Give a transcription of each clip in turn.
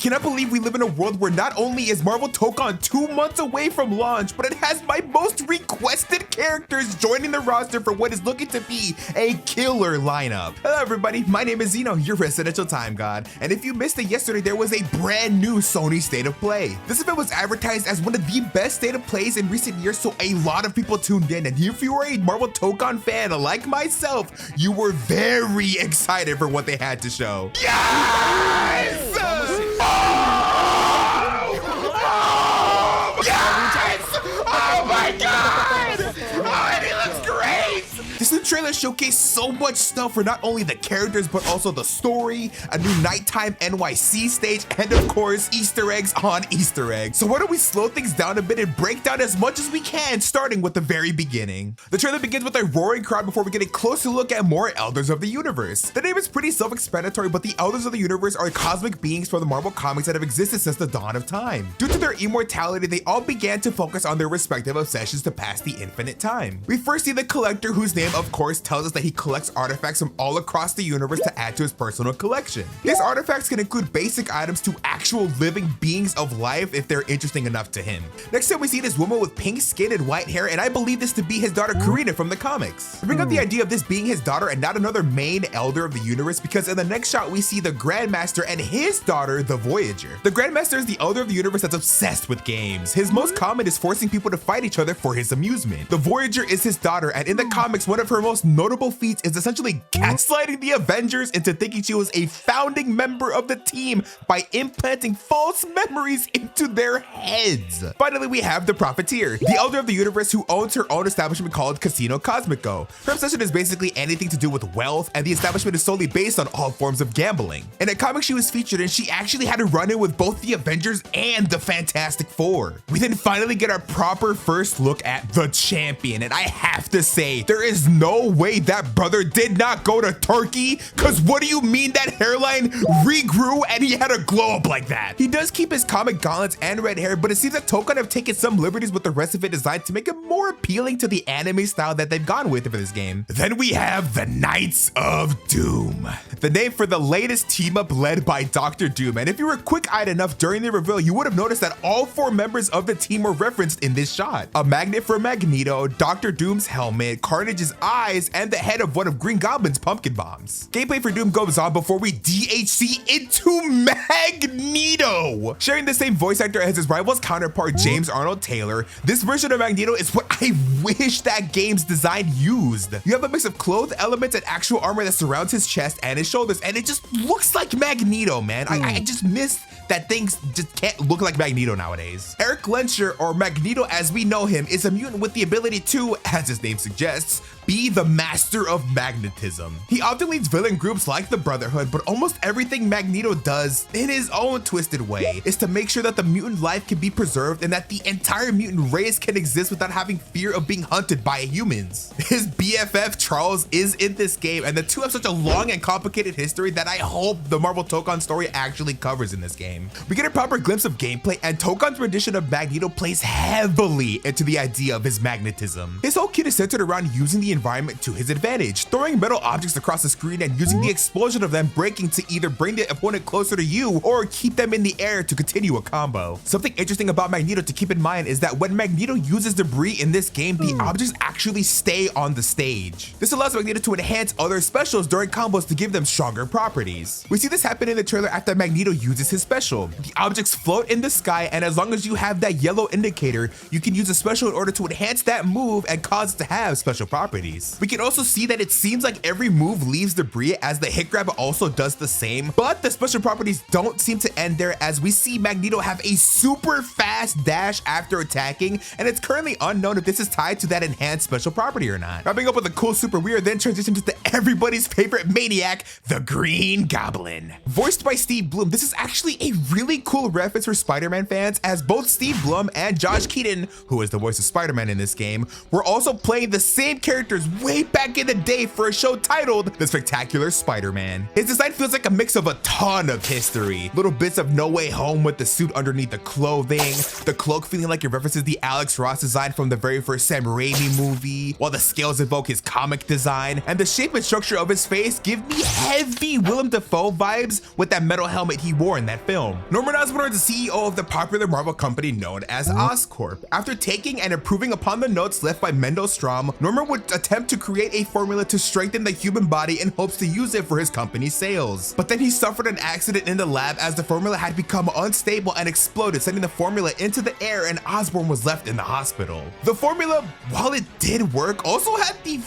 cannot believe we live in a world where not only is Marvel Tokon 2 months away from launch, but it has my most requested characters joining the roster for what is looking to be a killer lineup. Hello everybody, my name is Zeno, your residential time god, and if you missed it yesterday, there was a brand new Sony State of Play. This event was advertised as one of the best State of Plays in recent years, so a lot of people tuned in, and if you were a Marvel Tokon fan like myself, you were very excited for what they had to show. Yes! Oh my god! Oh, and he looks great! This new trailer showcased so much stuff for not only the characters, but also the story, a new nighttime NYC stage, and of course, Easter eggs on Easter eggs. So why don't we slow things down a bit and break down as much as we can, starting with the very beginning. The trailer begins with a roaring crowd before we get a closer look at more Elders of the Universe. The name is pretty self-explanatory, but the Elders of the Universe are cosmic beings from the Marvel comics that have existed since the dawn of time. Due to their immortality, they all began to focus on their respective obsessions to pass the infinite time. We first see the Collector, whose name of course tells us that he collects artifacts from all across the universe to add to his personal collection. His artifacts can include basic items to actual living beings of life if they're interesting enough to him. Next up, we see this woman with pink skin and white hair, and I believe this to be his daughter Karina from the comics. We bring up the idea of this being his daughter and not another main Elder of the Universe because in the next shot we see the Grandmaster and his daughter, the Voyager. The Grandmaster is the Elder of the Universe that's obsessed with games. His most common is forcing people to fight each other for his amusement. The Voyager is his daughter, and in the comics, one of her most notable feats is essentially gaslighting the Avengers into thinking she was a founding member of the team by implanting false memories into their heads. Finally, we have the Profiteer, the Elder of the Universe who owns her own establishment called Casino Cosmico. Her obsession is basically anything to do with wealth, and the establishment is solely based on all forms of gambling. In a comic she was featured in, she actually had to run in with both the Avengers and the Fantastic Four. We then finally get our proper first look at the Champion, and I have to say, there is no way that brother did not go to Turkey, cause what do you mean that hairline regrew and he had a glow up like that? He does keep his comic gauntlets and red hair, but it seems that Tokon have taken some liberties with the rest of it design to make it more appealing to the anime style that they've gone with for this game. Then we have the Knights of Doom, the name for the latest team up led by Dr. Doom, and if you were quick-eyed enough during the reveal, you would have noticed that all 4 members of the team were referenced in this shot. A magnet for Magneto, Dr. Doom's helmet, Carnage's eyes, and the head of one of Green Goblin's pumpkin bombs. Gameplay for Doom goes on before we DHC into Magneto. Sharing the same voice actor as his rival's counterpart, James Arnold Taylor, this version of Magneto is what I wish that game's design used. You have a mix of clothed elements and actual armor that surrounds his chest and his shoulders, and it just looks like Magneto, man. I just miss that things just can't look like Magneto nowadays. Eric Lenscher, or Magneto as we know him, is a mutant with the ability to, as his name suggests, be the master of magnetism. He often leads villain groups like the Brotherhood, but almost everything Magneto does, in his own twisted way, is to make sure that the mutant life can be preserved and that the entire mutant race can exist without having fear of being hunted by humans. His BFF Charles is in this game, and the two have such a long and complicated history that I hope the Marvel Tokon story actually covers in this game. We get a proper glimpse of gameplay, and Tokon's rendition of Magneto plays heavily into the idea of his magnetism. His whole kit is centered around using the environment to his advantage, throwing metal objects across the screen and using the explosion of them breaking to either bring the opponent closer to you or keep them in the air to continue a combo. Something interesting about Magneto to keep in mind is that when Magneto uses debris in this game, the objects actually stay on the stage. This allows Magneto to enhance other specials during combos to give them stronger properties. We see this happen in the trailer after Magneto uses his special. The objects float in the sky, and as long as you have that yellow indicator, you can use a special in order to enhance that move and cause it to have special properties. We can also see that it seems like every move leaves debris, as the hit grab also does the same, but the special properties don't seem to end there, as we see Magneto have a super fast dash after attacking, and it's currently unknown if this is tied to that enhanced special property or not. Wrapping up with a cool super weird, then transitions to everybody's favorite maniac, the Green Goblin. Voiced by Steve Blum, this is actually a really cool reference for Spider-Man fans, as both Steve Blum and Josh Keaton, who is the voice of Spider-Man in this game, were also playing the same character characters way back in the day for a show titled The Spectacular Spider-Man. His design feels like a mix of a ton of history. Little bits of No Way Home with the suit underneath the clothing, the cloak feeling like it references the Alex Ross design from the very first Sam Raimi movie, while the scales evoke his comic design, and the shape and structure of his face give me heavy Willem Dafoe vibes with that metal helmet he wore in that film. Norman Osborn is the CEO of the popular Marvel company known as Oscorp. After taking and improving upon the notes left by Mendel Strom, Norman would attempt to create a formula to strengthen the human body in hopes to use it for his company's sales. But then he suffered an accident in the lab as the formula had become unstable and exploded, sending the formula into the air, and Osborn was left in the hospital. The formula, while it did work, also had the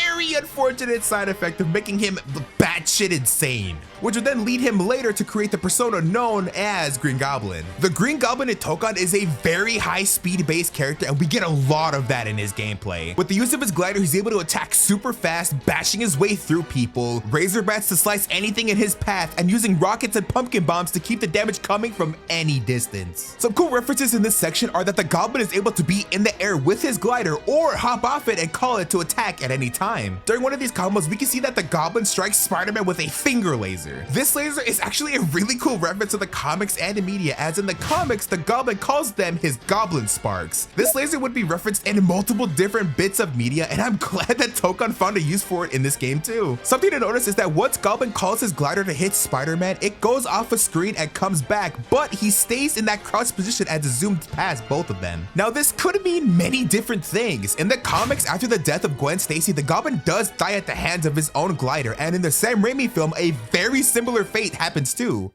very unfortunate side effect of making him batshit insane, which would then lead him later to create the persona known as Green Goblin. The Green Goblin in Tokon is a very high speed based character, and we get a lot of that in his gameplay. With the use of his glider, he's able to attack super fast, bashing his way through people, razor bats to slice anything in his path, and using rockets and pumpkin bombs to keep the damage coming from any distance. Some cool references in this section are that the Goblin is able to be in the air with his glider or hop off it and call it to attack at any time. During one of these combos, we can see that the Goblin strikes Spider-Man with a finger laser. This laser is actually a really cool reference to the comics and the media, as in the comics, the Goblin calls them his Goblin Sparks. This laser would be referenced in multiple different bits of media, and I'm glad that Tokon found a use for it in this game too. Something to notice is that once Goblin calls his glider to hit Spider-Man, it goes off a screen and comes back, but he stays in that crouched position as it zooms past both of them. Now this could mean many different things. In the comics, after the death of Gwen Stacy, the Goblin does die at the hands of his own glider, and in the Sam Raimi film, a very similar fate happens too.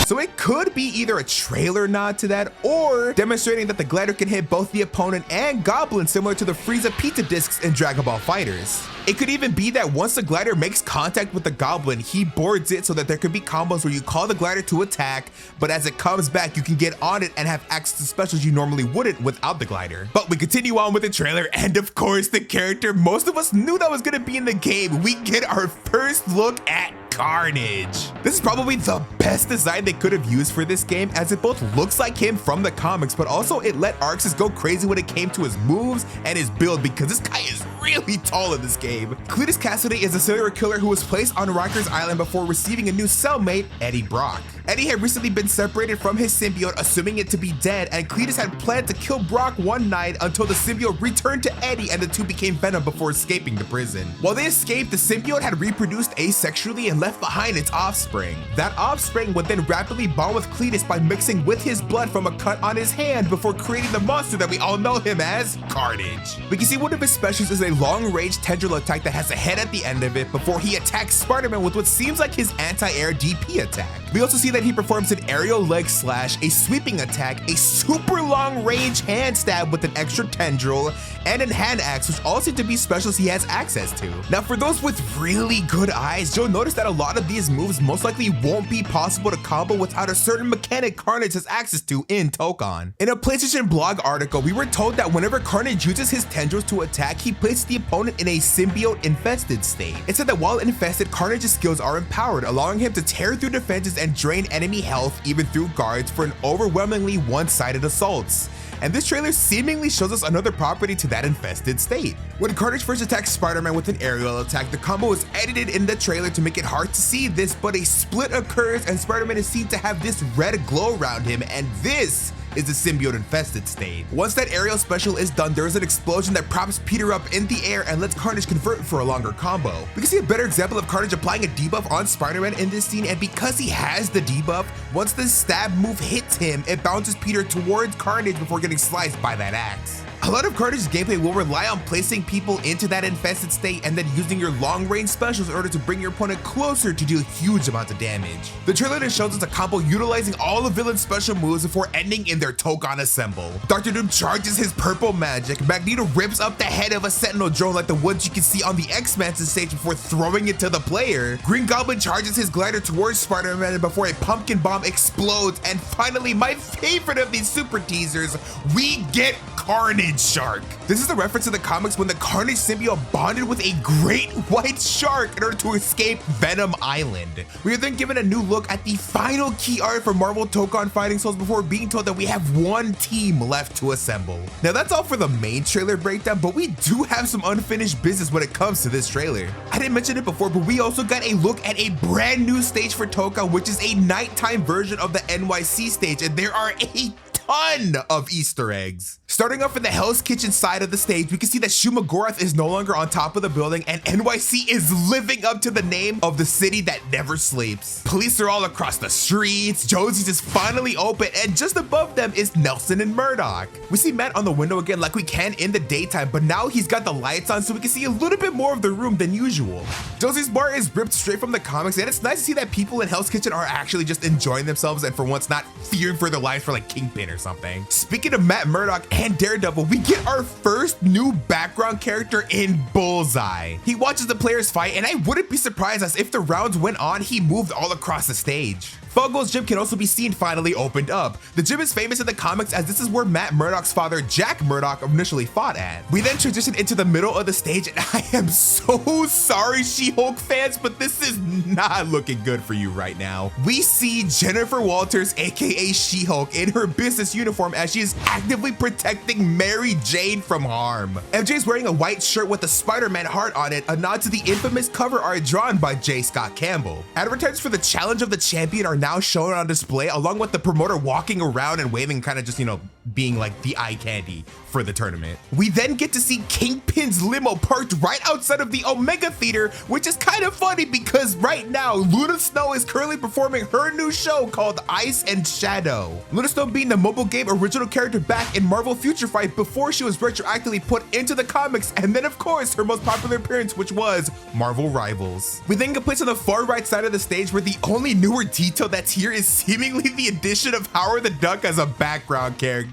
So it could be either a trailer nod to that or demonstrating that the glider can hit both the opponent and Goblin, similar to the Frieza pizza discs in Dragon Ball FighterZ. It could even be that once the glider makes contact with the Goblin, he boards it so that there could be combos where you call the glider to attack, but as it comes back, you can get on it and have access to specials you normally wouldn't without the glider. But we continue on with the trailer, and of course, the character most of us knew that was gonna be in the game. We get our first look at Carnage. This is probably the best design they could have used for this game, as it both looks like him from the comics, but also it let Arxis go crazy when it came to his moves and his build, because this guy is really tall in this game. Cletus Cassidy is a serial killer who was placed on Rikers Island before receiving a new cellmate, Eddie Brock. Eddie had recently been separated from his symbiote, assuming it to be dead, and Cletus had planned to kill Brock one night until the symbiote returned to Eddie and the two became Venom before escaping the prison. While they escaped, the symbiote had reproduced asexually and left behind its offspring. That offspring would then rapidly bond with Cletus by mixing with his blood from a cut on his hand before creating the monster that we all know him as, Carnage. We can see one of his specials is a long-range tendril attack that has a head at the end of it before he attacks Spider-Man with what seems like his anti-air DP attack. We also see that he performs an aerial leg slash, a sweeping attack, a super long-range hand stab with an extra tendril, and a hand axe, which all seem to be specials he has access to. Now for those with really good eyes, you'll notice that a lot of these moves most likely won't be possible to combo without a certain mechanic Carnage has access to in Tokon. In a PlayStation blog article, we were told that whenever Carnage uses his tendrils to attack, he places the opponent in a symbiote infested state. It said that while infested, Carnage's skills are empowered, allowing him to tear through defenses and drain enemy health even through guards for an overwhelmingly one-sided assaults. And this trailer seemingly shows us another property to that infested state. When Carnage first attacks Spider-Man with an aerial attack, the combo was edited in the trailer to make it hard to see this, but a split occurs and Spider-Man is seen to have this red glow around him, and this is the symbiote infested state. Once that aerial special is done, there is an explosion that props Peter up in the air and lets Carnage convert for a longer combo. We can see a better example of Carnage applying a debuff on Spider-Man in this scene, and because he has the debuff, once the stab move hits him, it bounces Peter towards Carnage before getting sliced by that axe. A lot of Carnage's gameplay will rely on placing people into that infested state and then using your long-range specials in order to bring your opponent closer to deal huge amounts of damage. The trailer then shows us a combo utilizing all the villain's special moves before ending in their Tokon assemble. Dr. Doom charges his purple magic, Magneto rips up the head of a Sentinel drone like the ones you can see on the X-Man's stage before throwing it to the player. Green Goblin charges his glider towards Spider-Man before a pumpkin bomb explodes, and finally, my favorite of these super teasers, we get Carnage shark. This is a reference to the comics when the Carnage symbiote bonded with a great white shark in order to escape Venom Island. We are then given a new look at the final key art for Marvel Tokon Fighting Souls before being told that we have one team left to assemble. Now that's all for the main trailer breakdown, but we do have some unfinished business when it comes to this trailer. I didn't mention it before, but we also got a look at a brand new stage for Tokon, which is a nighttime version of the NYC stage, and there are a ton of Easter eggs. Starting off in the Hell's Kitchen side of the stage, we can see that Shumagorath is no longer on top of the building, and NYC is living up to the name of the city that never sleeps. Police are all across the streets, Josie's is finally open, and just above them is Nelson and Murdoch. We see Matt on the window again like we can in the daytime, but now he's got the lights on so we can see a little bit more of the room than usual. Josie's bar is ripped straight from the comics, and it's nice to see that people in Hell's Kitchen are actually just enjoying themselves and for once not fearing for their lives for like Kingpin or something. Speaking of Matt Murdock and Daredevil, we get our first new background character in Bullseye. He watches the players fight, and I wouldn't be surprised as if the rounds went on, he moved all across the stage. Foggo's gym can also be seen finally opened up. The gym is famous in the comics as this is where Matt Murdock's father, Jack Murdock, initially fought at. We then transition into the middle of the stage, and I am so sorry, She-Hulk fans, but this is not looking good for you right now. We see Jennifer Walters, aka She-Hulk, in her business uniform as she is actively protecting Mary Jane from harm. MJ is wearing a white shirt with a Spider-Man heart on it, a nod to the infamous cover art drawn by J. Scott Campbell. Advertisements for the Challenge of the Champion are now shown on display, along with the promoter walking around and waving, kind of just, you know, being like the eye candy for the tournament. We then get to see Kingpin's limo parked right outside of the Omega Theater, which is kind of funny because right now Luna Snow is currently performing her new show called Ice and Shadow. Luna Snow being the mobile game original character back in Marvel Future Fight before she was retroactively put into the comics, and then of course her most popular appearance, which was Marvel Rivals. We then get placed on the far right side of the stage where the only newer detail that's here is seemingly the addition of Howard the Duck as a background character.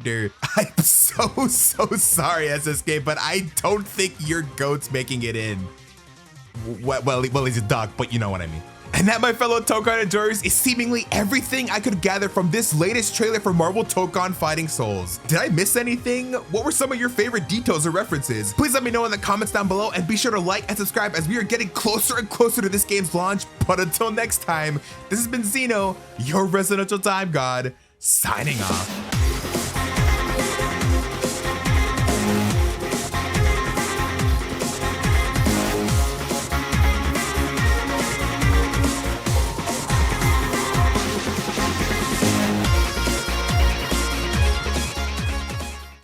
I'm so sorry, SSK, but I don't think your goat's making it in. Well, he's a duck, but you know what I mean. And that, my fellow Tokon enjoyers, is seemingly everything I could gather from this latest trailer for Marvel Tokon Fighting Souls. Did I miss anything? What were some of your favorite details or references? Please let me know in the comments down below, and be sure to like and subscribe as we are getting closer and closer to this game's launch. But until next time, this has been Zeno, your residential time god, signing off.